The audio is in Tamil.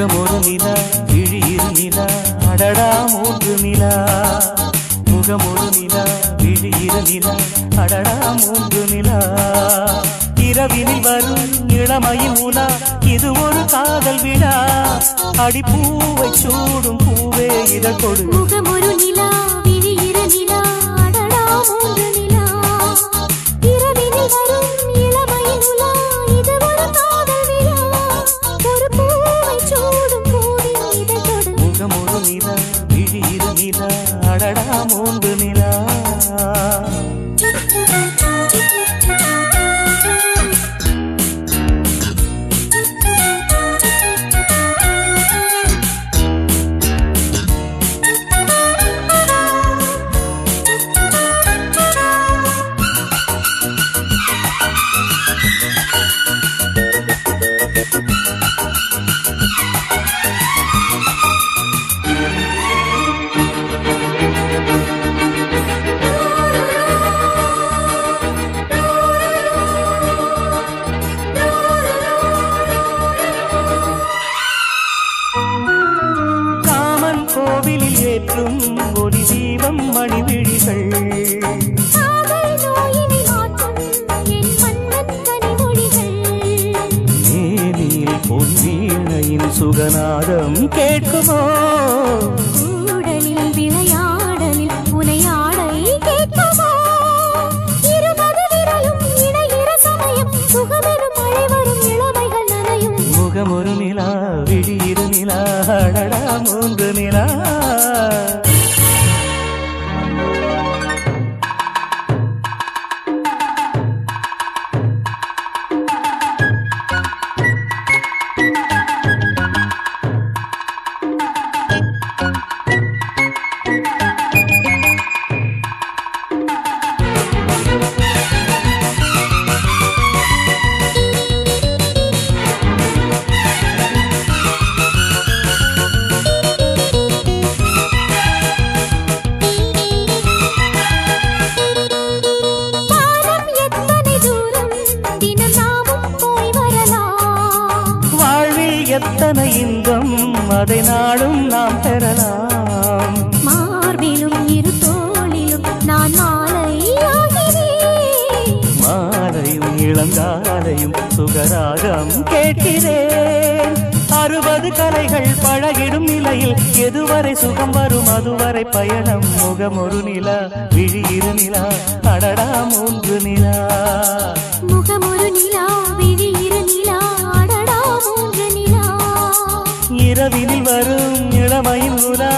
முகமொரு நிலா விழியிரு நிலா அடடா மூன்று நிலா முகமொரு நிலா விழியிரு நிலா அடடா மூன்று நிலா இரவினில் வரும் இளமையின் உலா இது ஒரு காதல் விழா அடிப்பூவை சூடும் பூவே இதழ் கொடு முகமொரு நிலா விழியிரு நிலா அடடா மூன்று நிலா இரவினில் வரும் இளமையின் உலா இது ஒரு காதல் விழா ஒரு பூவை சூடும் பூவின் இதழ் கொடு முகமொரு நிலா விழியிரு நிலா அடடா மூன்று நிலா கோவிலில் ஏற்றும் ஒளி தீபம் மணிவிழிகள் மேனியில் பொன் வீணையின் சுகநாதம் கேட்குமோ கூடலில் விளையாடலில் உனையாடை கேட்குமோ இருபது விரலும் இணையிற சமயம் சுகமெனும் மழை வரும் இளமைகள் நனையும் முகமொரு நிலா விழியிரு நிலா அடடா மூன்று நிலா எத்தனை இன்பம் அதை நாடும் நாம் பெறலாம் மார்பிலும் இரு தோளிலும் நான் மாலையும் இளங்காலையும் சுகராகம் கேட்கிறேன் 60 கலைகள் பழகிடும் நிலையில் எதுவரை சுகம் வரும் அதுவரை பயணம் முகமொரு நிலா விழியிரு நிலா அடடா மூன்று நிலா முகமொரு நிலா விழியிரு நிலா அடடா மூன்று நிலா இரவினில் வரும் இளமையின் உலா